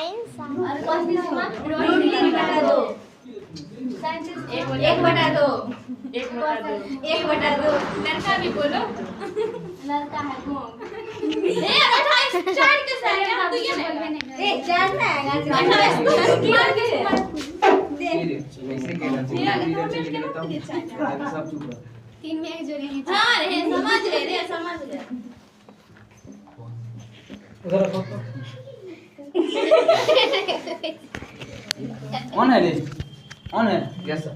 Science और कौन सी सीमा √3/2 science 1/2 1/2 लड़का भी बोलो लड़का है वो ए 28 4 के साथ आप तो ये नहीं ए 4 ना आएगा 28 सब चुप रहो। 3 में एक जोड़ेंगे हां रे समझ ले उधर रखो ऑन है रे ऑन है यस सर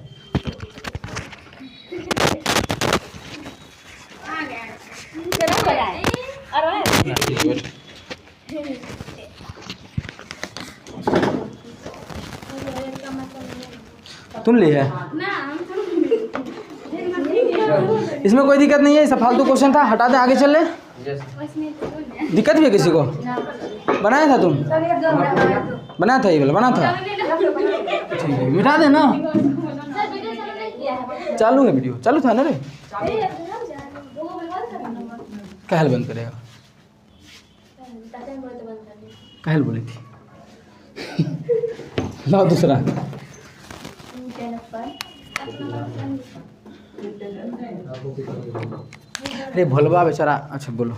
आ गया चलो बनाए और तुम ली है ना हम इसमें कोई दिक्कत नहीं है। सब फालतू क्वेश्चन था, हटा दे, आगे चल ले। दिक्कत भी है किसी को? बनाया था तुम? बनाया था ये वाला बनाया था? ठीक है मिटा दे ना। चालू है वीडियो, चालू था ना रे। कहल बंद करेगा, कहल बोली थी। लाओ दूसरा। अरे भोलवा बेचारा। अच्छा बोलो।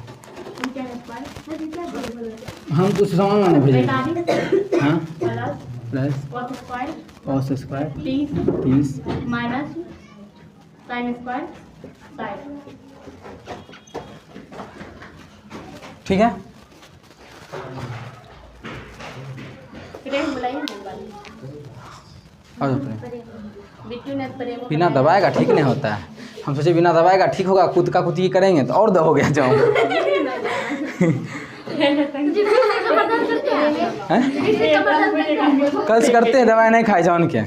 हम कुछ सामान लाने भेजे। हाँ plus cos square 30 minus sin square ठीक है। बिना दबाएगा ठीक नहीं होता है। हम सोचे बिना दबाएगा ठीक होगा, खुद का खुद ही करेंगे तो और हो गया जाओ। कल से करते हैं, दवाई नहीं खाए जान के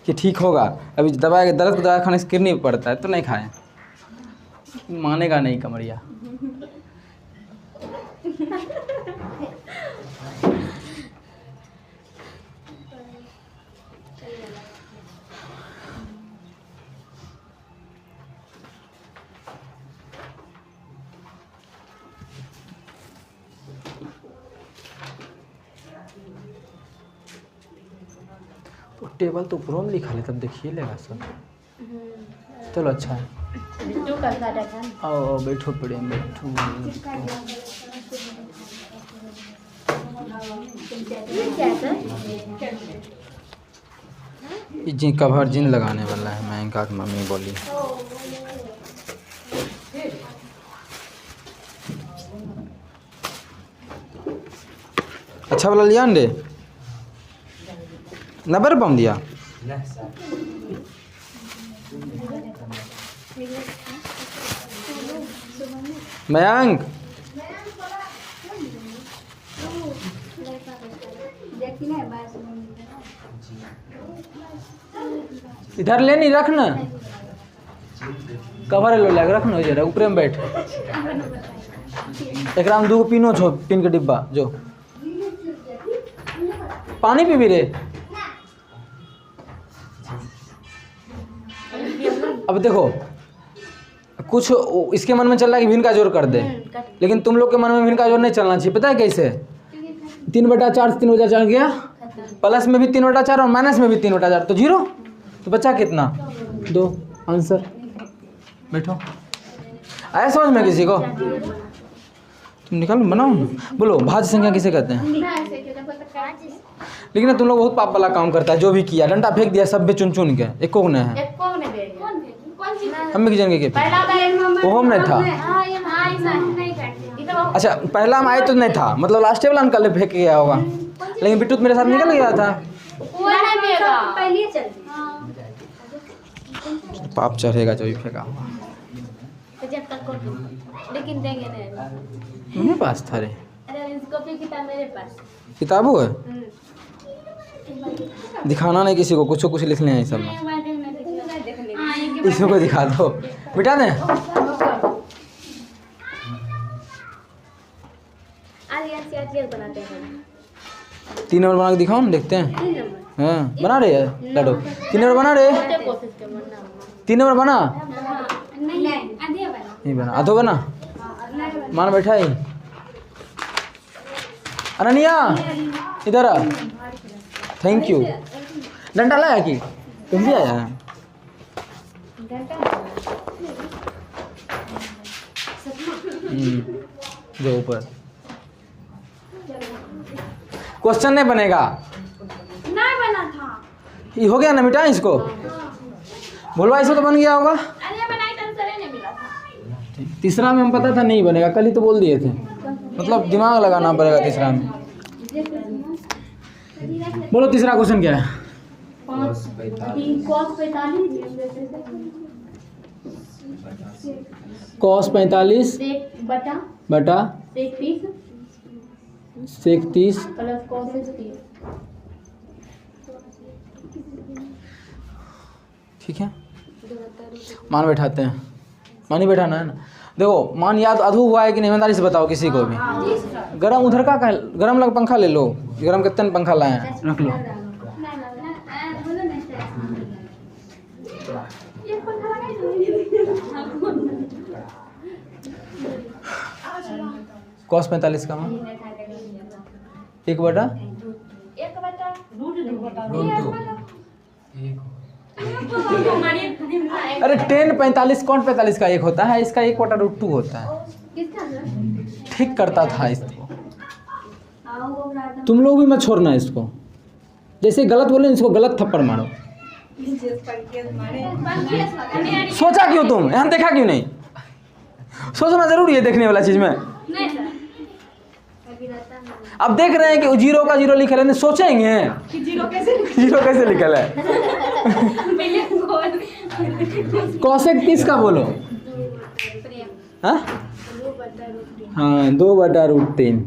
कि ठीक होगा। अभी दवाई दर्द को दवाई खाने से गिरनी पड़ता है तो नहीं खाएं, मानेगा नहीं कमरिया। तो टेबल तो ऊपर में लिखा ले तब देखिए लेगा सब। चलो अच्छा है। आओ बैठो पड़े बैठो। ये जिन कवर जिन लगाने वाला है, मैं इनका मम्मी बोली। अच्छा वाला लिया अंडे 90 रुपये में दिया। मयंक इधर ले नहीं रखना, कवर लो लग रखना जरा ऊपर में बैठ। एक राम 2 पिनो छो, पिन के डिब्बा जो पानी पी भी रे। अब देखो कुछ इसके मन में चल रहा है कि भिन्न का जोड़ कर दे, लेकिन तुम लोग के मन में भिन्न का जोड़ नहीं चलना चाहिए। पता है कैसे? 3/4 से 3/4 गया, प्लस में भी 3/4 और माइनस में भी 3/4 तो 0। तो बचा कितना? 2। आंसर। बैठो। आया समझ में किसी को? तुम निकालो बनाओ। बोलो भाज्य संख्या किसे कहते हैं? लेकिन तुम लोग बहुत पाप वाला काम करता है। जो भी किया डंडा फेंक दिया सब भी चुन चुन के, एक को नहीं है। हम भी जाएंगे वो हम नहीं था। अच्छा पहला हम आए तो नहीं था, मतलब लास्ट वाला निकल फेंक गया होगा, लेकिन बिट्टू मेरे साथ निकल गया था। पाप चढ़ेगा जो भी फेंका हुआ। लेकिन देंगे नहीं। मेरे पास था रे। अरे कॉपी किताब मेरे पास। किताब है? दिखाना नहीं किसी को, कुछ लिखने हैं सब में। इसमें को दिखा दो, मिटा दें। 3 नंबर बना के दिखाओ ना, देखते हैं। हाँ बना रहे है लाडो। 3 नंबर बना रहे। 3 नंबर बना नहीं बना, आधो बना मान बैठा ही। अनन्या इधर आ, थैंक यू। डंडा लाया कि तुम भी आया है? जो ऊपर क्वेश्चन नहीं बनेगा, नहीं बना था। ये हो गया ना, मिटा इसको। बोलवा इसे तो बन गया होगा। अरे बनाई तो आंसर ही नहीं मिला था। तीसरा में हम पता था नहीं बनेगा, कल ही तो बोल दिए थे। मतलब दिमाग लगाना पड़ेगा तीसरा में। बोलो तीसरा क्वेश्चन क्या है? cos 45 बटा sec 30 ठीक है, मान बैठाते हैं। मान ही बैठाना है ना। देखो मान याद अधू हुआ है कि नहीं, ईमानदारी से बताओ किसी को भी। गरम उधर का गरम लग पंखा ले लो, गरम कितने पंखा लाए हैं, रख लो। cos 45 का मान 1 बटा अरे tan 45 cot 45 का 1 होता है, इसका 1 बटा √2 होता है। ठीक करता था इसको, तुम लोग भी मत छोड़ना इसको। जैसे गलत बोले इसको गलत थप्पड़ मारो। सोचा क्यों तुम, यहाँ देखा क्यों नहीं? सोचना जरूरी है देखने वाला चीज में। अब देख रहे हैं कि 0 का 0 लिखा है, सोचेंगे कि 0 कैसे लिखा है। cosec 30 का बोलो। हाँ 2 बटा √3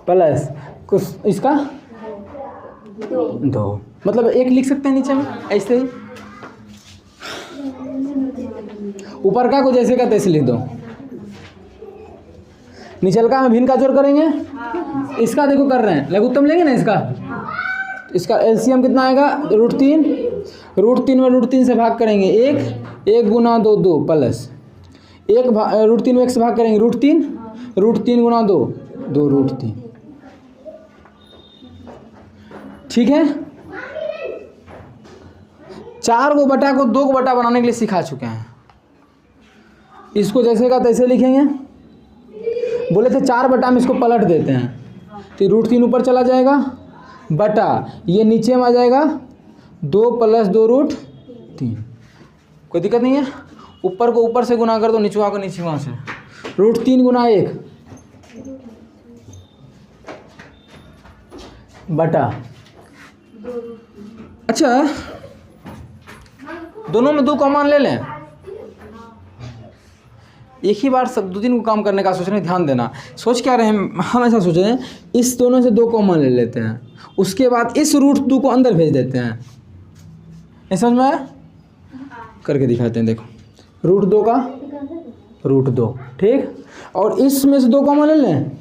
प्लस कुछ इसका 2, मतलब 1 लिख सकते हैं नीचे में ऐसे ही। ऊपर का को जैसे का तैसे लिख दो। निचल का में भिन्न का जोड़ करेंगे। इसका देखो कर रहे हैं, लघुत्तम लेंगे ना इसका। इसका एलसीएम कितना आएगा √3। √3 में √3 से भाग करेंगे 1 गुना 2 2 प्लस 1 √3 में 1 से भाग करेंगे √3 √3 गुना 2 2 √3। ठीक है, 4 को बटा को 2 को बटा बनाने के लिए सिखा चुके हैं। इसको जैसे का तैसे लिखेंगे। बोले थे 4 बटा में इसको पलट देते हैं तो √3 ऊपर चला जाएगा बटा ये नीचे में आ जाएगा 2 + 2 √3। कोई दिक्कत नहीं है। ऊपर को ऊपर से गुना कर दो, निचवा को निचवा से। √3 गुना 1 बटा। अच्छा दोनों में 2 कॉमन ले लें। एक ही बार सब 2-3 को काम करने का सोच रहे हैं, ध्यान देना। सोच क्या रहे हैं, हम ऐसा सोच रहे हैं इस दोनों से 2 कॉमन ले लेते हैं, उसके बाद इस √2 को अंदर भेज देते हैं। ऐसा समझ में आया? करके दिखाते हैं। देखो √2 का √2 ठीक, और इसमें से 2 कॉमन ले लें।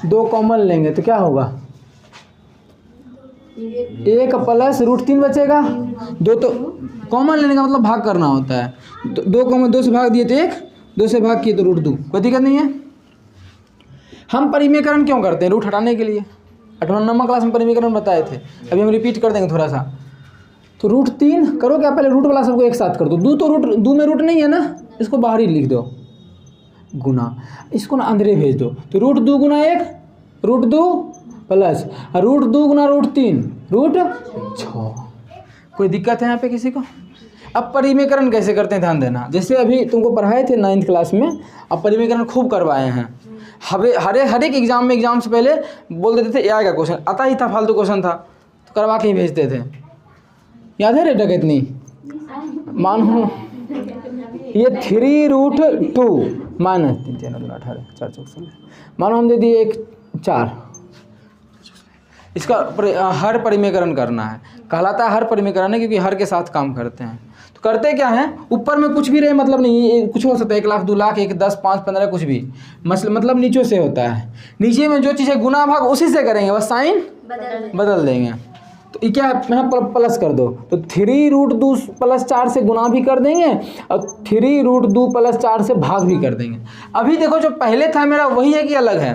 2 कॉमन लेंगे तो क्या होगा 1 प्लस √3 बचेगा। 2 तो कॉमन लेने का मतलब भाग करना होता है। 2 कॉमन 2 से भाग दिए तो 1, 2 से भाग किए तो √2। कोई दिक्कत नहीं है। हम परिमेयकरण क्यों करते हैं? रूट हटाने के लिए। 8वां क्लास में परिमेयकरण बताए थे, अभी हम रिपीट कर देंगे थोड़ा सा। तो √3 करो क्या, पहले रूट वाला सबको एक साथ कर दो। 2 तो दो में रूट नहीं है ना, इसको बाहर ही लिख दो गुना, इसको ना अंदर भेज दो। तो √2 गुना 1 √2 प्लस √2 गुना √3 √6। कोई दिक्कत है यहाँ पे किसी को? अब परिमेयकरण कैसे करते हैं ध्यान देना। जैसे अभी तुमको पढ़ाए थे 9th क्लास में, अब परिमेयकरण खूब करवाए हैं। हर एक एग्जाम में एग्जाम से पहले बोल देते थे ये आएगा क्वेश्चन, आता ही था, फालतू क्वेश्चन था तो करवा के ही भेजते थे। याद है रेटा कितनी? मानो ये 3√2 माइनस 3 3 18 4 4 16। मानो हम दे दिए 1 4। इसका हर परिमेयकरण करना है, कहलाता है हर परिमेयकरण है, क्योंकि हर के साथ काम करते हैं। तो करते क्या है, ऊपर में कुछ भी रहे मतलब नहीं, कुछ हो सकता है 1 लाख 2 लाख 1 10 5 15 कुछ भी, मतलब नीचे से होता है। नीचे में जो चीज़ है गुना भाग उसी से करेंगे, बस साइन बदल देंगे। तो ये क्या है, यहाँ प्लस कर दो, तो 3√2 + 4 से गुना भी कर देंगे और 3√2 + 4 से भाग भी कर देंगे। अभी देखो जो पहले था मेरा वही है कि अलग है?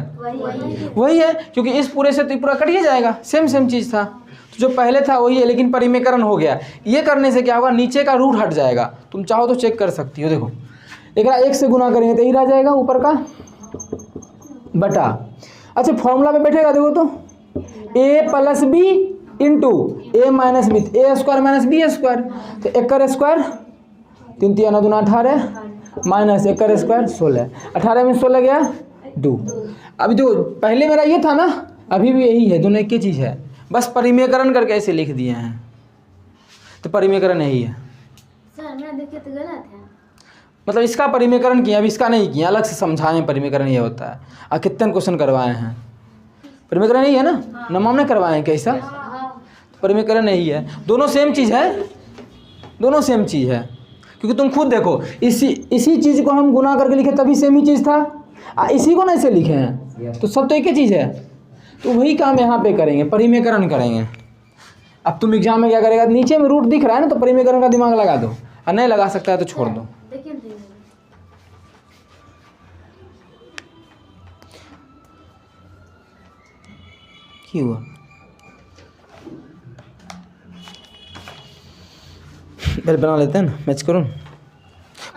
वही है, क्योंकि इस पूरे से तो पूरा कट ही जाएगा, सेम चीज़ था। तो जो पहले था वही है, लेकिन परिमेकरण हो गया। ये करने से क्या होगा, नीचे का रूट हट जाएगा। तुम चाहो तो चेक कर सकती हो। देखो एक 1 से गुना करेंगे तो यही रह जाएगा ऊपर का बटा। अच्छा फॉर्मूला पे बैठेगा, देखो तो a + b into a - b, a² - b², तो 1 का स्क्वायर 3 × 2 = 18 माइनस 1 का स्क्वायर 16, 18 में 16 गया 2। अभी जो पहले मेरा ये था ना, अभी भी यही है, दोनों एक ही चीज़ है, बस परिमेकरण करके ऐसे लिख दिए हैं। तो परिमेकरण यही है सर। मैं देखिए तो गलत है, मतलब इसका परिमेकरण किया, अब इसका नहीं किया, अलग से समझाएं परिमेकरण ये होता है। कितने क्वेश्चन करवाए हैं, परिमेकरण यही है ना, नमाम ने करवाए हैं कैसा, परिमेकरण यही है। दोनों सेम चीज़ है, दोनों सेम चीज़ है, क्योंकि तुम खुद देखो इसी चीज़ को हम गुना करके लिखे तभी सेम ही चीज़ था, इसी को ना ऐसे लिखे हैं, तो सब तो एक ही चीज़ है। तो वही काम यहाँ पे करेंगे, परिमेकरण करेंगे। अब तुम एग्जाम में क्या करेगा, नीचे में रूट दिख रहा है ना, तो परिमेकरण का दिमाग लगा दो, और नहीं लगा सकता है तो छोड़ दो। क्यों हुआ, पहले बना लेते हैं ना, मैच करो,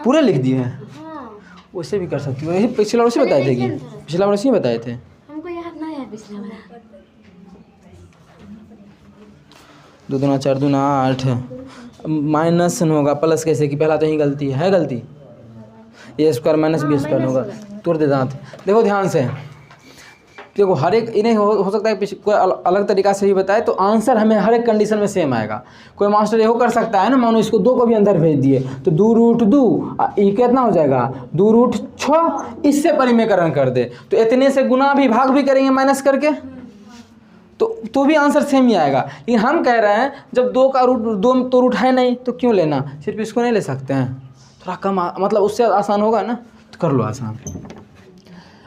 पूरे लिख दिए हैं। वैसे भी कर सकती हो, यही पिछला वर्ष बताए थे कि पिछला वर्ष ही बताए थे, हमको याद नहीं है पिछला वाला। 2 दूना 4 दूना 8, माइनस होगा प्लस कैसे, कि पहला तो ही गलती है गलती, a² - b² होगा, तोड़ दे दांत। देखो ध्यान से, देखो हर एक इन्हें हो सकता है कोई अलग तरीका से भी बताए, तो आंसर हमें हर एक कंडीशन में सेम आएगा। कोई मास्टर ये कर सकता है ना, मानो इसको 2 को भी अंदर भेज दिए तो 2√2 ये कितना हो जाएगा 2√6, इससे परिमेकरण कर दे तो इतने से गुना भी भाग भी करेंगे माइनस करके, तो भी आंसर सेम ही आएगा। लेकिन हम कह रहे हैं जब 2 का रूट 2 तो रूट है नहीं तो क्यों लेना, सिर्फ इसको नहीं ले सकते हैं, थोड़ा कम मतलब उससे आसान होगा ना, तो कर लो आसान।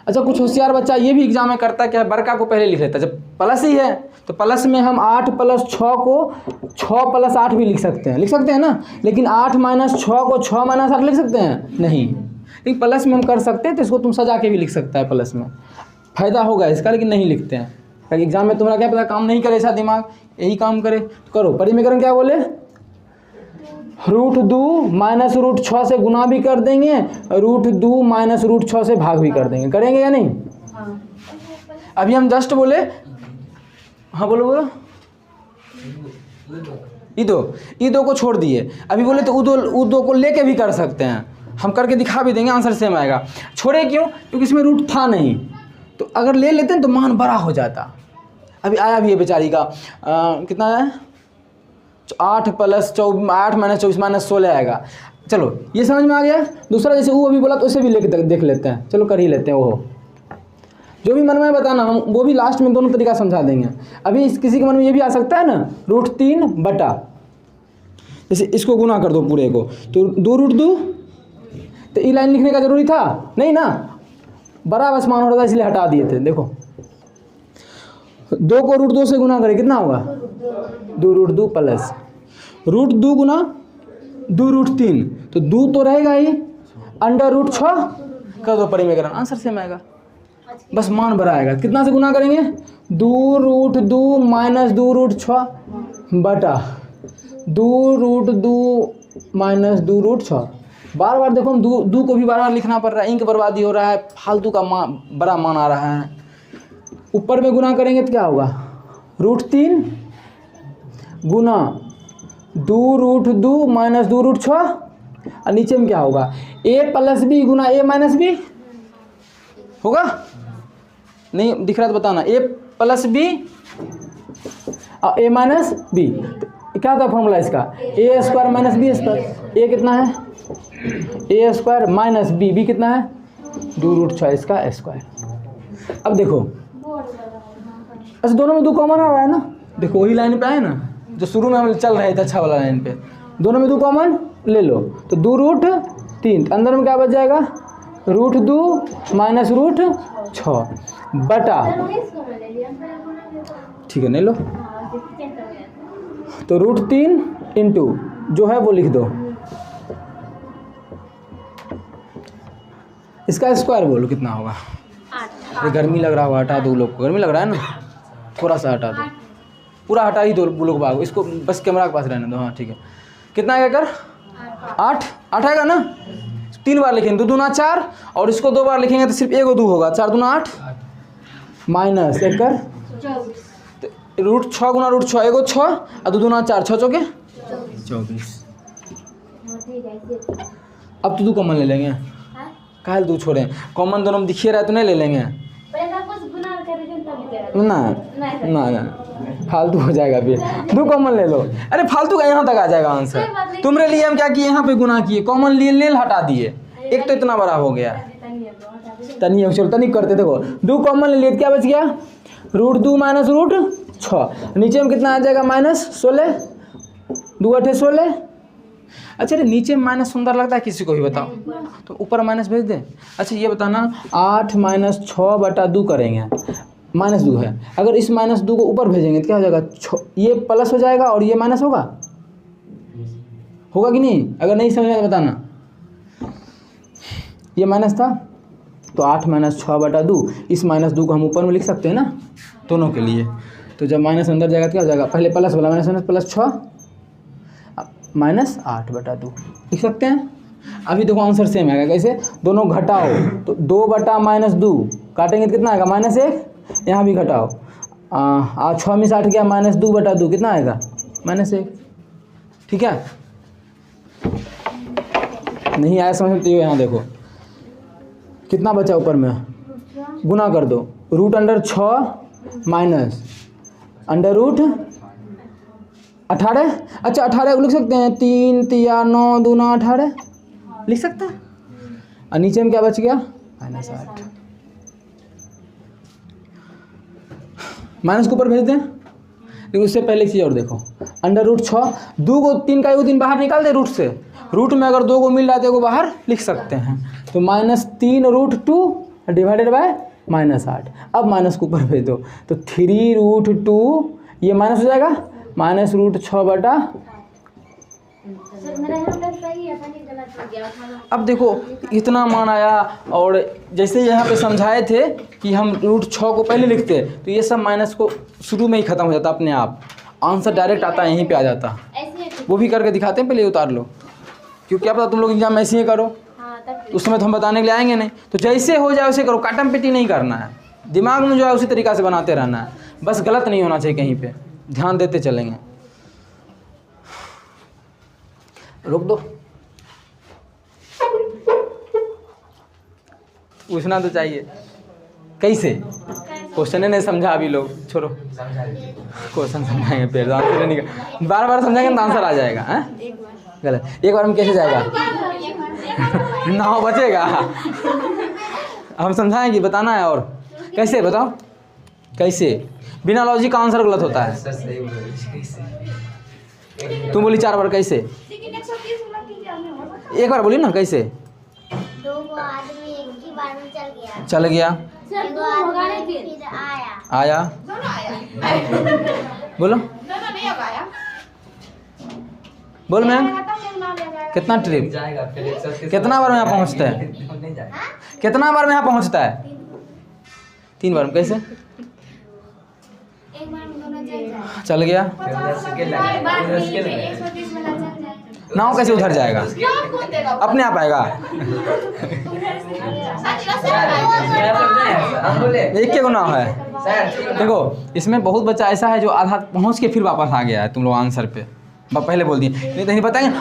अच्छा कुछ होशियार बच्चा ये भी एग्जाम में करता है, क्या बड़का को पहले लिख लेता है, जब प्लस ही है तो प्लस में हम 8 + 6 को 6 + 8 भी लिख सकते हैं ना, लेकिन 8 - 6 को 6 - 8 लिख सकते हैं नहीं, लेकिन प्लस में हम कर सकते हैं, तो इसको तुम सजा के भी लिख सकता है, प्लस में फ़ायदा होगा इसका, लेकिन नहीं लिखते हैं ताकि एग्जाम में तुम्हारा क्या पता काम नहीं करे ऐसा दिमाग, यही काम करे तो करो। परिमेकरण क्या बोले, √2 - √6 से गुना भी कर देंगे, √2 - √6 से भाग भी कर देंगे, करेंगे या नहीं? अभी हम जस्ट बोले, हाँ बोलो ईदो को छोड़ दिए, अभी बोले तो उदो को लेके भी कर सकते हैं, हम करके दिखा भी देंगे, आंसर सेम आएगा। छोड़े क्यों, क्योंकि इसमें रूट था नहीं, तो अगर ले लेते हैं तो मान बड़ा हो जाता। अभी आया भी है बेचारी का कितना है 8 - 24 - 16 आएगा। चलो ये समझ में आ गया। दूसरा जैसे वो अभी बोला तो उसे भी लेके देख लेते हैं, चलो कर ही लेते हैं, वो जो भी मन में बताना हम वो भी लास्ट में दोनों तरीका समझा देंगे। अभी किसी के मन में ये भी आ सकता है ना, √3 बटा, जैसे इसको गुना कर दो पूरे को तो 2√2, तो ये लाइन लिखने का जरूरी था नहीं ना, बड़ा बस मान हो रहा था इसलिए हटा दिए थे। देखो 2 को √2 से गुना करें कितना होगा 2√2 प्लस √2 गुना 2√3, तो 2 तो रहेगा ही, √6 कर दो परिमेकरण, आंसर सेम आएगा, बस मान बड़ा आएगा। कितना से गुना करेंगे 2√2 - 2√6 बटा 2√2 - 2√6। बार बार देखो हम दो को भी बार बार लिखना पड़ रहा है, इंक बर्बादी हो रहा है, फालतू का बड़ा मान आ रहा है। ऊपर में गुना करेंगे तो क्या होगा √3 गुना 2√2 - 2√6, और नीचे में क्या होगा a + b Guna a - b होगा, नहीं दिख रहा तो बताना, a + b और a - b, तो क्या होता है फॉर्मूला इसका a² - b², a कितना है a² - b कितना है 2√6 इसका स्क्वायर। अब देखो अच्छा दोनों में 2 कॉमन आ रहा है ना, देखो वही लाइन पे है ना जो शुरू में हम चल रहे थे, अच्छा वाला लाइन पे, दोनों में 2 कॉमन ले लो तो 2√3, अंदर में क्या बच जाएगा √2 - √6 बटा, ठीक है नहीं लो तो √3 इंटू जो है वो लिख दो, इसका स्क्वायर बोलो कितना होगा। 8। अरे गर्मी लग रहा होगा, हटा दो लोग को, गर्मी लग रहा है ना, थोड़ा सा हटा दो, पूरा हटा ही दो लोग बाग, इसको बस कैमरा के पास रहने दो। हाँ ठीक है, कितना आएगा कर 8 आएगा ना, 3 बार लिखेंगे 2 दूना 4 और इसको 2 बार लिखेंगे तो सिर्फ 1 और 2 होगा, 4 दूना 8 माइनस 1 कर √6 गुना √6 1 और 6 और 2 दूना 4 6 चौके 24। अब तो 2 कॉमन ले लेंगे, काहे 2 छोड़े, कॉमन दोनों में दिखिए रहा है तो नहीं ले लेंगे ना फालतू हो जाएगा फिर, 2 कॉमन ले लो। अरे फालतू का यहाँ तक आ जाएगा आंसर, तुम्हारे लिए हम क्या किए यहाँ पे गुना किए, कॉमन लिए ले हटा दिए, एक तो इतना बड़ा हो गया। तनी चलो तनी करते, देखो 2 कॉमन ले लिए क्या बच गया √2 माइनस √6, नीचे में कितना आ जाएगा -16, 2 8 16। अच्छा अरे नीचे में माइनस सुंदर लगता है किसी को भी बताओ, तो ऊपर माइनस भेज दें। अच्छा ये बताना 8 माइनस 6/2 करेंगे, -2 है, अगर इस -2 को ऊपर भेजेंगे तो क्या हो जाएगा, ये प्लस हो जाएगा और ये माइनस होगा कि नहीं, अगर नहीं समझ में तो बताना। ये माइनस था तो 8 माइनस 6/2, इस -2 को हम ऊपर में लिख सकते हैं ना दोनों के लिए, तो जब माइनस अंदर जाएगा तो क्या हो जाएगा, पहले प्लस वाला माइनस +6 -8/2 लिख सकते हैं। अभी देखो आंसर सेम आएगा, कैसे दोनों घटाओ तो 2/-2 काटेंगे तो कितना आएगा -1, यहाँ भी घटाओ 6 में 8 गया -2/2 कितना आएगा -1। ठीक है, नहीं आया समझ में तो यहाँ देखो कितना बचा ऊपर में, गुना कर दो √6 माइनस √18। अच्छा 18 को लिख सकते हैं, 3 3 9 दूना 18 लिख सकते हैं, और नीचे में क्या बच गया -8, माइनस के ऊपर भेज दें। लेकिन उससे पहले एक चीज़ और देखो, √6 2 को 3 का 3 बाहर निकाल दे रूट से, रूट में अगर 2 को मिल रहा है तो को बाहर लिख सकते हैं, तो -3√2 डिवाइडेड बाय -8। अब माइनस के ऊपर भेज दो तो 3√2, ये माइनस हो जाएगा -√6/। अब देखो इतना मान आया, और जैसे यहाँ पे समझाए थे कि हम √6 को पहले लिखते तो ये सब माइनस को शुरू में ही ख़त्म हो जाता अपने आप, आंसर डायरेक्ट आता यहीं पे आ जाता। वो भी करके दिखाते हैं, पहले उतार लो, क्योंकि क्या पता तुम लोग एग्जाम ऐसे ही करो, उस समय तो हम बताने के लिए आएंगे नहीं, तो जैसे हो जाए वैसे करो, काटम पेटी नहीं करना है, दिमाग में जो है उसी तरीक़ा से बनाते रहना है, बस गलत नहीं होना चाहिए कहीं पे, ध्यान देते चलेंगे। रोक दो, पूछना तो चाहिए कैसे, क्वेश्चन नहीं समझा अभी लोग, छोड़ो क्वेश्चन समझाएंगे फिर आंसर नहीं, बार बार समझाएंगे तो आंसर आ जाएगा। हैं गलत, एक बार में कैसे जाएगा 9 बचेगा, हम समझाएंगे, बताना है और कैसे बताओ, कैसे बिना लॉजिक का आंसर गलत होता है। तुम बोली 4 बार कैसे, एक बार बोली ना कैसे, 2 आदमी एक ही बार में चल गया फिर आया बोलो बोल मैम, कितना ट्रिप, कितना बार में यहाँ पहुँचता है, कितना बार में यहाँ पहुँचता है, 3 बार में, कैसे चल गया, नाव कैसे उधर जाएगा, अपने आप आएगा, एक के नाव है। देखो इसमें बहुत बच्चा ऐसा है जो आधा पहुंच के फिर वापस आ गया है, तुम लोग आंसर पे पहले बोल दिए, नहीं तो नहीं बताएंगे,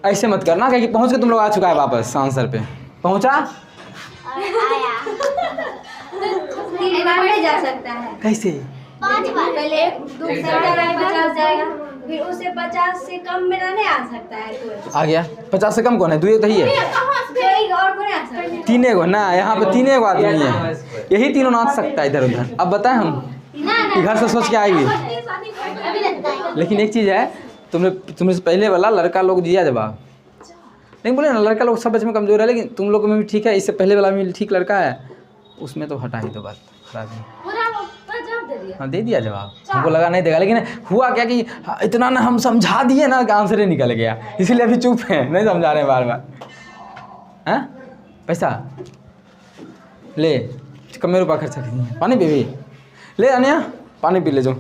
ऐसे मत करना कि पहुंच के तुम लोग आ चुका है वापस आंसर पे, पहुंचा जा सकता है कैसे, 5 बार, पहले 50 जाएगा, फिर उसे 50 से कम में नहीं आ सकता है कोई, आ गया 50 से कम कौन है, 2 तो ही है, और कोई आ सकता है, 3 गो ना, यहाँ पे 3 गो आदमी है, यही तीनों नाच सकता है इधर उधर। अब बताएं हम घर से सोच के आएगी, लेकिन एक चीज़ है, तुमने से पहले वाला लड़का लोग दिया जवाब, नहीं बोले ना लड़का लोग सब बच्चे में कमजोर है, लेकिन तुम लोग में भी ठीक है, इससे पहले वाला में ठीक लड़का है, उसमें तो हटा ही दो बात, खराब है। हाँ दे दिया जवाब, हमको लगा नहीं देगा, लेकिन हुआ क्या कि इतना ना हम समझा दिए ना कि आंसर ही निकल गया, इसीलिए अभी चुप है, नहीं समझा रहे बार बार। हैं पैसा ले, कम रुपया खर्चा कीजिए, पानी पीबी ले अनिया, पानी पी ले जो।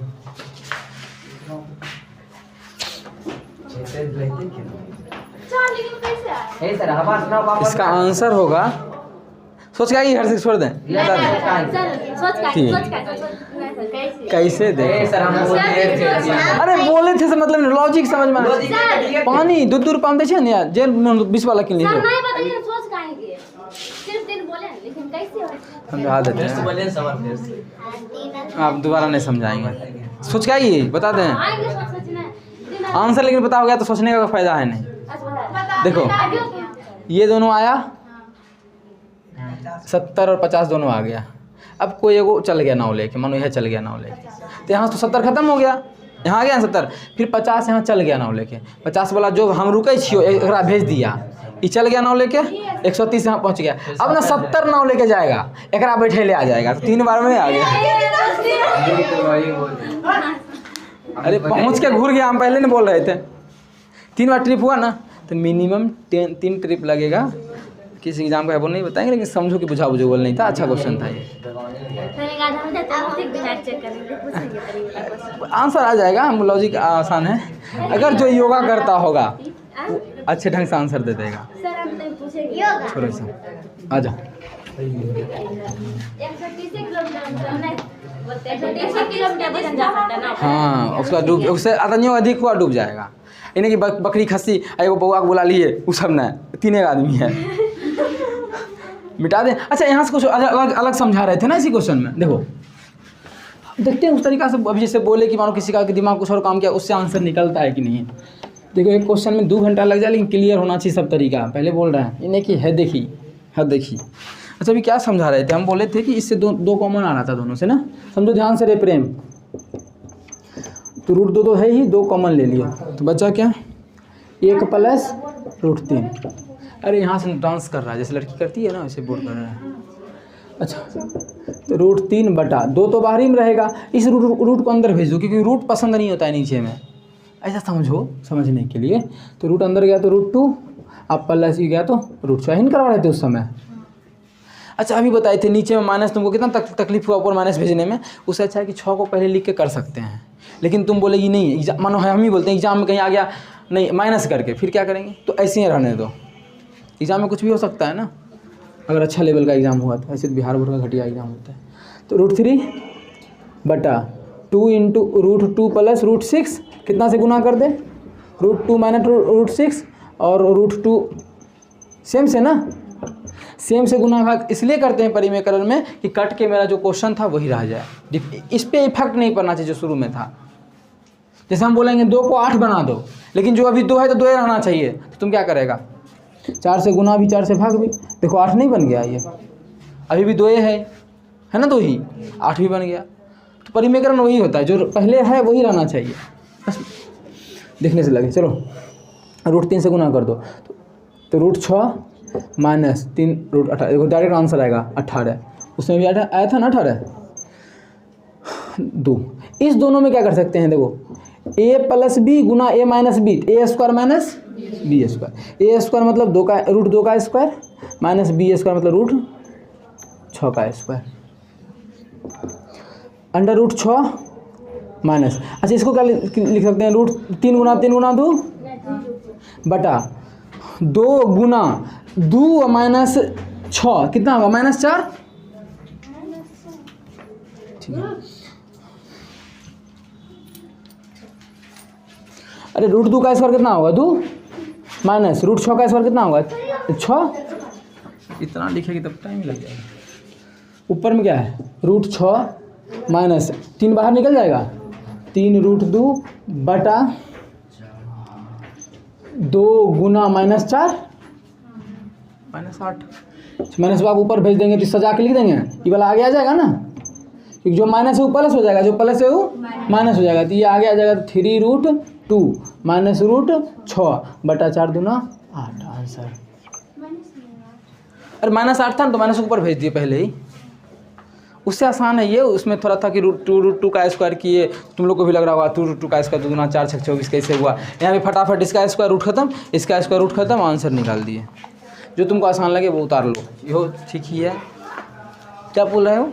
इसका आंसर होगा, सोच क्या हर से छोड़ दें, कैसे दे? अरे बोले थे से मतलब लॉजिक समझ में आना। पानी 2 रुपया में दे ना, जेल 20 वाला किन लीजिए, समझा देते हैं, आप दोबारा नहीं समझाएंगे। सोच क्या ये बता दें आंसर, लेकिन पता हो गया तो सोचने का फायदा है नहीं। देखो ये दोनों आया 70 और 50 दोनों आ गया। अब कोई एगो चल गया नाव लेके, मानो यह चल गया नाव लेके, तो यहाँ तो 70 खत्म हो गया, यहाँ आ गया 70, फिर 50 यहाँ चल गया नाव लेके, 50 वाला जो हम रुके छियो एकरा भेज दिया, ये चल गया नाव लेके 130 यहाँ पहुँच गया। अब ना 70 नाव लेके जाएगा, एकरा बैठे ले आ जाएगा, तो 3 बार में आ गया। अरे पहुँच के घूर गया, हम पहले नहीं बोल रहे थे। 3 बार ट्रिप हुआ ना, तो मिनिमम 3 ट्रिप लगेगा। किस एग्जाम का है वो नहीं बताएंगे, लेकिन समझो कि बुझा बोल नहीं था, अच्छा क्वेश्चन था ये। आंसर आ जाएगा, हम लॉजिक आसान है, अगर जो योगा करता होगा वो अच्छे ढंग से आंसर दे देगा। छोड़ो सा आ जाओ। हाँ उसका डूब, उससे आदमियों अधिक हुआ डूब जाएगा। इन्हें कि बकरी खस्सी एगो बउआ को बुला लिए, वो सब ना 3 आदमी है, मिटा दें। अच्छा यहाँ से कुछ अलग अलग समझा रहे थे ना इसी क्वेश्चन में, देखो देखते हैं उस तरीका से। अभी जैसे बोले कि मानो किसी का दिमाग कुछ और काम किया, उससे आंसर निकलता है कि नहीं। देखो एक क्वेश्चन में 2 घंटा लग जाए, लेकिन क्लियर होना चाहिए सब तरीका। पहले बोल रहे हैं इन्हें कि है देखी, है देखी। अच्छा अभी क्या समझा रहे थे, हम बोले थे कि इससे दो कॉमन आ रहा था दोनों से ना, समझो ध्यान से रे प्रेम, तो रूट 2 है ही, 2 कॉमन ले लिया, तो बचा क्या 1 प्लस रूट 3। अरे यहाँ से डांस कर रहा है जैसे लड़की करती है ना, वैसे बोर्ड कर रहा है। अच्छा तो रूट 3 बटा 2 तो बाहर ही में रहेगा, इस रूट को अंदर भेज दो, क्योंकि रूट पसंद नहीं होता है नीचे में, ऐसा समझो समझने के लिए। तो रूट अंदर गया तो रूट 2, अब प्लस ही गया तो रूट 6 ही करवा रहे थे उस समय। अच्छा अभी बताए थे नीचे में माइनस, तुमको कितना तकलीफ हुआ ऊपर माइनस भेजने में, उससे अच्छा है कि 6 को पहले लिख के कर सकते हैं। लेकिन तुम बोलेगी नहीं, मानो हम ही बोलते हैं एग्जाम में कहीं आ गया नहीं माइनस करके, फिर क्या करेंगे, तो ऐसे ही रहने दो। एग्जाम में कुछ भी हो सकता है ना, अगर अच्छा लेवल का एग्ज़ाम हुआ तो, ऐसे तो बिहार बोर्ड का घटिया एग्जाम होता है। तो रूट 3 बटा 2 इंटू रूट 2 प्लस रूट 6, कितना से गुना कर दे, रूट 2 माइनस रूट 6, और रूट 2 सेम से ना, सेम से गुना भाग इसलिए करते हैं परिमेयकरण में कि कट के मेरा जो क्वेश्चन था वही रह जाए, इस पर इफेक्ट नहीं पड़ना चाहिए जो शुरू में था। जैसे हम बोलेंगे 2 को 8 बना दो, लेकिन जो अभी 2 है तो 2 ही रहना चाहिए, तो तुम क्या करेगा, 4 से गुना भी 4 से भाग भी, देखो 8 नहीं बन गया, ये अभी भी 2 है ना, 2 ही 8 भी बन गया। तो परिमेयकरण वही होता है, जो पहले है वही रहना चाहिए, बस देखने से लगे। चलो रूट 3 से गुना कर दो, तो रूट 6 माइनस 3 रूट 18, देखो डायरेक्ट आंसर आएगा 18, उसमें भी आया था ना 18 2। इस दोनों में क्या कर सकते हैं, देखो a प्लस बी गुना a minus B, A square minus B square, A square मतलब रूट 2 का स्क्वायर, माइनस बी स्क्वायर मतलब रूट 6 का स्क्वायर, अंडर रूट 6 माइनस। अच्छा इसको क्या लिख सकते हैं, रूट 3 गुना 2 बटा 2 गुना 2 माइनस 6, कितना होगा -4, ठीक है। अरे रूट 2 का स्क्वायर कितना होगा 2 माइनस रूट 6 का स्क्वायर कितना होगा 6, इतना लिखेगी तब टाइम लग जाएगा। ऊपर में क्या है रूट 6 माइनस 3 बाहर निकल जाएगा, 3 रूट 2 बटा 2 गुना -4 -8, माइनस बाग ऊपर भेज देंगे तो सजा के लिख देंगे, ये वाला आगे आ जाएगा ना, क्योंकि जो माइनस है वो प्लस हो जाएगा, जो प्लस है वो माइनस हो जाएगा, तो ये आगे आ जाएगा 3 रूट 2 माइनस रूट 6 बटा 4 दूना 8 आंसर। अरे -8 था ना, तो माइनस ऊपर भेज दिए पहले ही, उससे आसान है ये। उसमें थोड़ा था कि √2 का स्क्वायर किए, तुम लोग को भी लग रहा होगा 2 √2 का स्क्वायर 2 × 4 = 24 कैसे हुआ। यहाँ पे फटाफट इसका स्क्वायर रूट खत्म, इसका स्क्वायर रूट खत्म, आंसर निकाल दिए। जो तुमको आसान लगे वो उतार लो, यो ठीक ही है। क्या बोल रहे हो?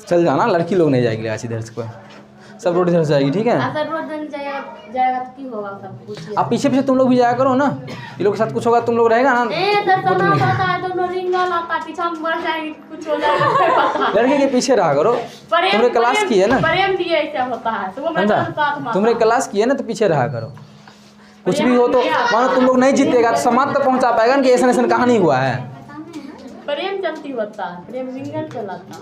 चल जाना, लड़की लोग नहीं जाएगी आज इधर से, सब रोड इधर से जाएगी, ठीक है। आप पीछे पीछे तुम लोग भी जाया करो ना, ये लोग के साथ कुछ होगा तुम लोग रहेगा ना। लड़के के पीछे रहा करो, तुमने क्लास की है ना, तुमने क्लास की है ना, तो पीछे रहा करो। कुछ भी हो तो मानो तुम लोग नहीं जीतेगा तो समाज तक पहुंचा पाएगा ना कि ऐसा ऐसा कहानी हुआ है। प्रेम चलती होता है, प्रेम सिंगल चलाता।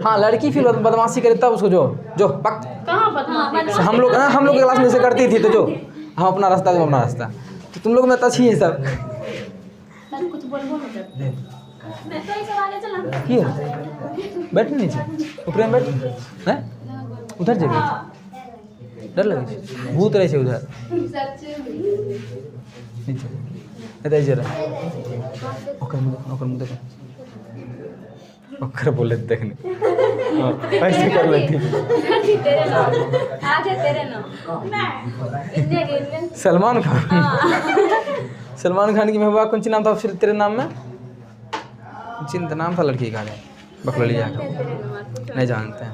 हाँ, लड़की फिर बदमाशी करे तब उसको जो पक कहाँ बदमाशी। हम लोग क्लास में से करती थी, तो जो हम अपना रास्ता, तुम अपना रास्ता, तो तुम लोग में तो अच्छी है सब। कुछ बोलबो नहीं करते, मैं तो ऐसे आगे चला की बैठ नीचे, ऊपर में बैठ हैं, उधर जगह डर लगे, भूत रहे उधर नीचे ऐसे जरा ओकर मुंह देखो, ओकर बोले देखने ऐसे कर लेती। सलमान खान की महबूबा कौन सी नाम था फिर तेरे नाम में? चिंता नाम था लड़की का, बकलोलिया का, नहीं जानते हैं।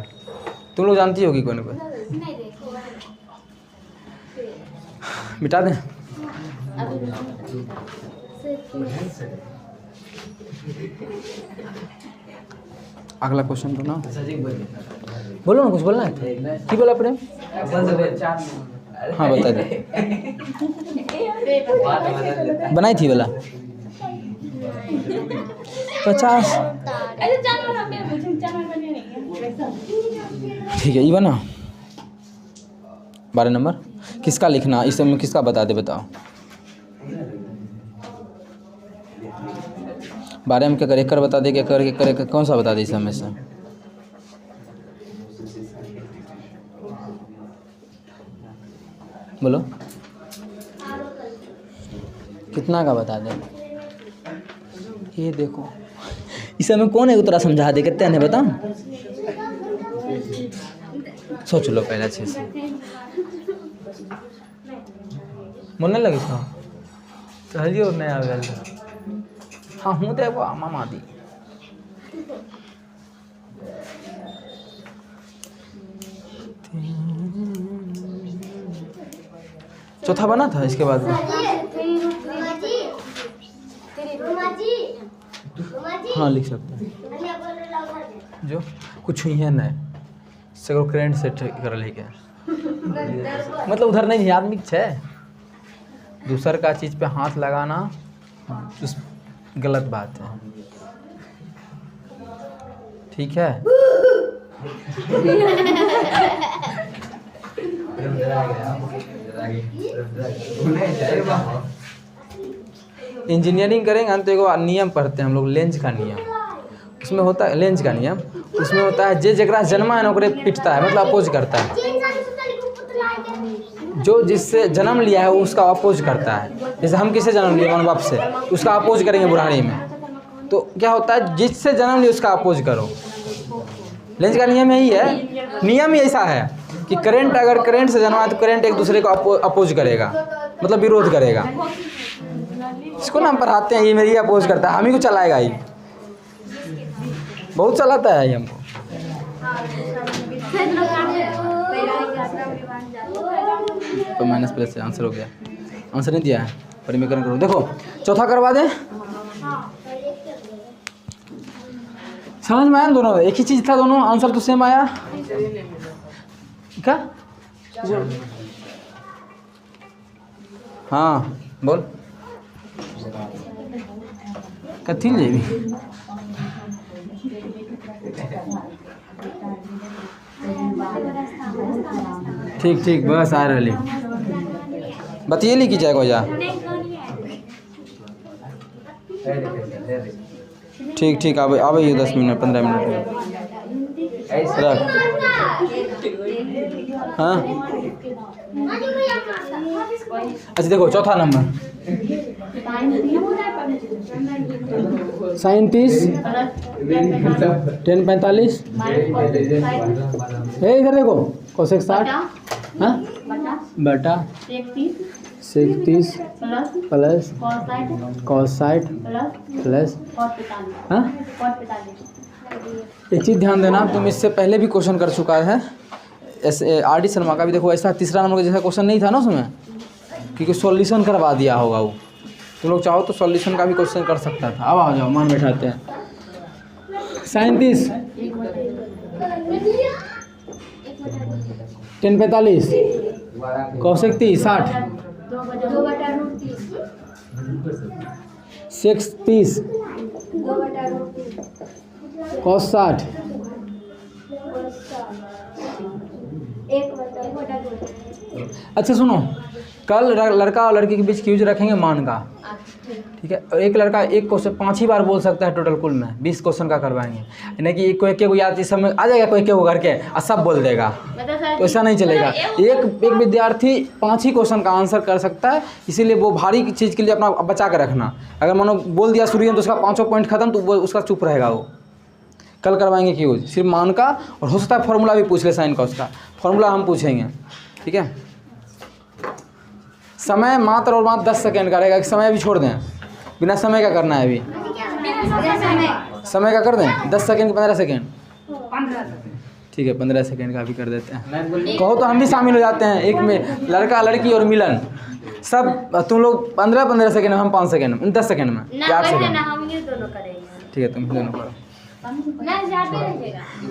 तुम लोग जानती होगी कोई ना कोई, मिटा दें। अगला क्वेश्चन तो ना बोलो ना, कुछ बोलना है कि बोला प्रेम? हाँ बता दे, बनाई थी बोला 50। ठीक है, ये बना 12 नंबर। किसका लिखना, इस समय किसका बता दे, बताओ। 12 में क्या करे, कर बता दे, क्या करे कौन सा बता दे इस समय से? बोलो कितना का बता दे। ये देखो इस समय कौन है उतरा समझा दे, कितने हैं बताओ, सोच लो पहले अच्छे से। बोलने लगी था चलिए और नहीं आ गया। हाँ हूँ तो वो मामा दी। चौथा बना था इसके बाद हाँ लिख सकते हैं। जो कुछ ही है नहीं सगरो करेंट सेट कर लेके मतलब उधर नहीं है आदमी छे दूसर का चीज़ पे हाथ लगाना उस गलत बात है, ठीक है। इंजीनियरिंग करेंगे तो एक नियम पढ़ते हैं हम लोग, लेंज का नियम। उसमें होता है लेंज का नियम, उसमें होता है जे जगरा जन्मा है ना ओकरे पिटता है, मतलब अपोज करता है। जो जिससे जन्म लिया है वो उसका अपोज करता है। जैसे हम किससे जन्म लिए माँ बाप से, उसका अपोज करेंगे बुढ़ारी में। तो क्या होता है जिससे जन्म लिया उसका अपोज करो। लेंज का नियम यही है, नियम ही ऐसा है कि करंट अगर करंट से जन्मा है तो करंट एक दूसरे को अपोज करेगा, मतलब विरोध करेगा। इसको ना हम पढ़ाते हैं, ये मेरी अपोज करता है, हम ही को चलाएगा। ये बहुत चलाता है ये हमको। तो माइनस प्लस से आंसर हो गया। आंसर नहीं दिया है, परिमीकरण करो। देखो चौथा करवा दे, समझ में आया दोनों, एक ही चीज था दोनों, आंसर तो सेम आया क्या? हाँ बोल कथी लेबी? ठीक ठीक बस आ रही बतिएली की जाएगा जा। ठीक ठीक आबे आबे ये 10 मिनट 15 मिनट रख। हाँ अच्छा देखो चौथा नंबर साइन 30 टेन 45 इधर देखो कोसेक 60 हाँ बटा सेक 30 प्लस कॉस 60 प्लस हाँ। एक चीज़ ध्यान देना, तुम इससे पहले भी क्वेश्चन कर चुका है ऐसे आर डी शर्मा का भी। देखो ऐसा तीसरा नंबर का जैसा क्वेश्चन नहीं था ना उसमें, क्योंकि सॉल्यूशन करवा दिया होगा वो। तुम लोग चाहो तो सॉल्यूशन का भी क्वेश्चन कर सकता था। अब आ जाओ मान बैठाते हैं। साइन 30 टेन 45 कौशिक 30 60 सेक्स 30 कॉस 60 अच्छा सुनो, कल लड़का और लड़की के बीच क्यूज रखेंगे मान का, ठीक है। और एक लड़का एक क्वेश्चन 5 ही बार बोल सकता है टोटल, कुल में 20 क्वेश्चन का करवाएंगे। यानी कि कोई एक याद इस समय आ जाएगा, कोई एक करके और सब बोल देगा, तो ऐसा नहीं चलेगा। एक विद्यार्थी 5 ही क्वेश्चन का आंसर कर सकता है, इसीलिए वो भारी चीज़ के लिए अपना बचा के रखना। अगर मानो बोल दिया सूर्य तो उसका 5 पॉइंट खत्म, तो वो उसका चुप रहेगा। वो कल करवाएंगे क्यूज सिर्फ मान का, और हो सकता है फॉर्मूला भी पूछ ले साइन का, उसका फॉर्मूला हम पूछेंगे, ठीक है। समय मात्र और मात्र 10 सेकेंड का रहेगा। समय अभी छोड़ दें, बिना समय का करना है। अभी समय का कर दें 10 सेकेंड 15 सेकेंड, ठीक है 15 सेकेंड का भी कर देते हैं। कहो तो हम भी शामिल हो जाते हैं एक में, लड़का लड़की और मिलन सब। तुम लोग 15 सेकेंड में, हम 5 सेकेंड में, 10 सेकेंड में, 8 सेकेंड, ठीक है तुम दोनों करो।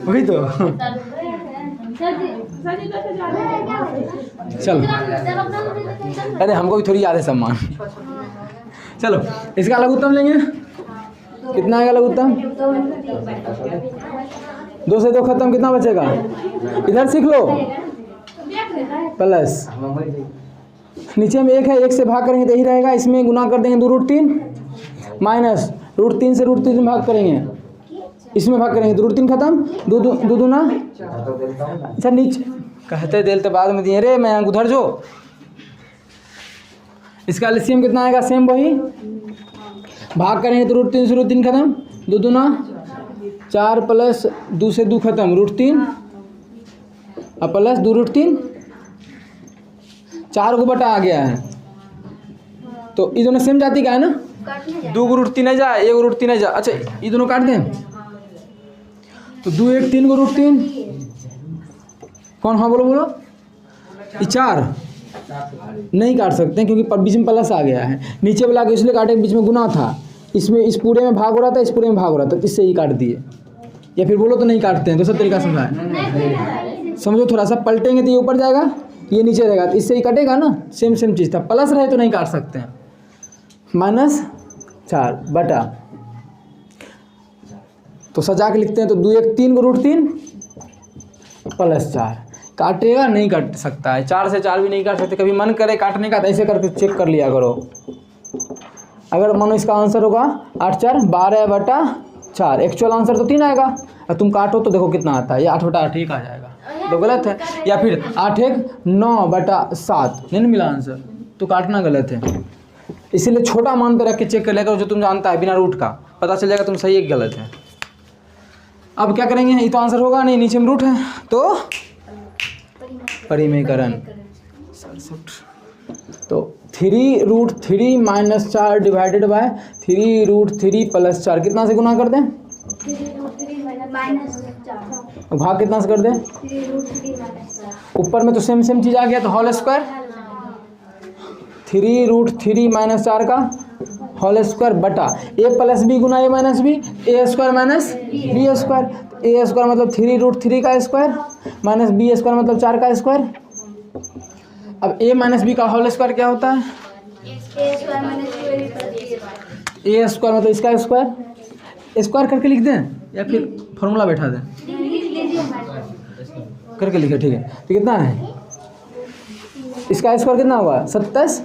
वही तो चलो, अरे हमको भी थोड़ी याद है सम्मान। चलो इसका लघुत्तम लेंगे, कितना आएगा लघुत्तम? 2 से 2 खत्म, कितना बचेगा? इधर सीख लो, प्लस नीचे में 1 है, 1 से भाग करेंगे तो यही रहेगा। इसमें गुना कर देंगे 2√3 माइनस √3 से √3 भाग करेंगे, इसमें भाग करेंगे तो √3 खत्म, 2 दूना। अच्छा नीचे कहते दिल तो बाद में दिए रे, मैं उधर जो। इसका एलसीएम कितना आएगा? सेम वही, भाग करेंगे तो √3 से √3 खत्म, 2 दूना 4 प्लस 2 से 2 खत्म √3 और प्लस 2√3, 4 को बटा आ गया है। तो ये दोनों सेम जाति का है ना, 2 को √3 है जा, 1 को √3 है जा। अच्छा ये दोनों काट दें तो 2 1 3 को √3 कौन? हाँ बोलो बोलो। ये 4 नहीं काट सकते हैं क्योंकि बीच में प्लस आ गया है, नीचे वाला के इसलिए काटे, बीच में गुना था। इसमें इस पूरे में भाग हो रहा था, इस पूरे में भाग हो रहा था, इससे ही काट दिए। या फिर बोलो तो नहीं काटते हैं, दूसरा तरीका समझाए, समझो थोड़ा सा। पलटेंगे तो ये ऊपर जाएगा, ये नीचे रहेगा, तो इससे ही कटेगा ना। सेम चीज़ था, प्लस रहे तो नहीं काट सकते हैं। -4 बटा, तो सजा के लिखते हैं तो 2 1 3 को √3 प्लस 4 काटेगा, नहीं काट सकता है। 4 से 4 भी नहीं काट सकते। कभी मन करे काटने का तो ऐसे करके चेक कर लिया करो। अगर मानो इसका आंसर होगा 8 4 12 बटा 4, एक्चुअल आंसर तो 3 आएगा, और तुम काटो तो देखो कितना आता है, ये 8 बटा 8 ही आ जाएगा, तो गलत है। या फिर 8 1 9 बटा 7 नहीं मिला आंसर, तो काटना गलत है। इसीलिए छोटा मान पे रख के चेक कर लिया करो, जो तुम जानता है बिना रूट का, पता चल जाएगा तुम सही है गलत है। अब क्या करेंगे, ये तो आंसर होगा नहीं, नीचे में रूट है, तो परिमेयकरण। तो 3√3 - 4 डिवाइडेड बाय 3√3 + 4 कितना से गुना कर दें? भाग कितना से कर दें? ऊपर में तो सेम चीज़ आ गया, तो होल स्क्वायर 3√3 - 4 का होल स्क्वायर बटा a + b Guna a - b, a² - b²। a² मतलब 3√3 का स्क्वायर माइनस b² मतलब 4 का स्क्वायर। अब a - b का होल स्क्वायर क्या होता है? a² मतलब इसका स्क्वायर। स्क्वायर करके लिख दें या फिर फॉर्मूला बैठा दें? करके लिखे, ठीक है। तो कितना है इसका स्क्वायर? कितना होगा? 27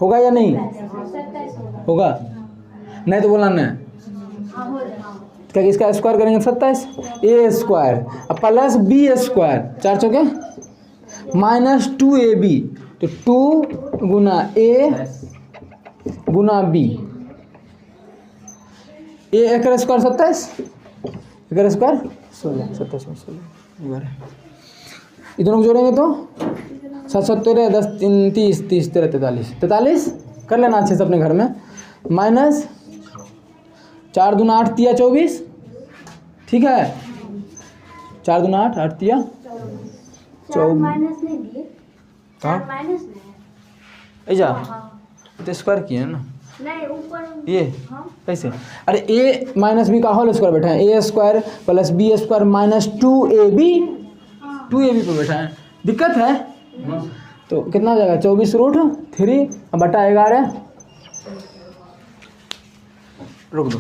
होगा या नहीं होगा? नहीं तो बोला ना, क्या इसका स्क्वायर करेंगे 27 a² प्लस b² 4 चौके -2ab, तो 2 गुना ए गुना बी, ए एक स्क्वायर 27, एक स्क्वायर 16, 27 में 16 11, ये दोनों को जोड़ेंगे तो 7 7 13 10 3 30 30 13 43 43 कर लेना अच्छे से अपने घर में, माइनस 4 दूना 8 तिया 24, ठीक है, 4 दूना 8 8 तिया 24 माइनस नहीं दिए, हाँ माइनस नहीं ऐजा तो स्क्वायर किए ना नहीं ऊपर ये हाँ कैसे, अरे ए माइनस बी का होल स्क्वायर बैठा है, A square plus B square minus 2ab पे बैठा है, दिक्कत है तो कितना हो जाएगा 24√3 बटा 11, रुक दो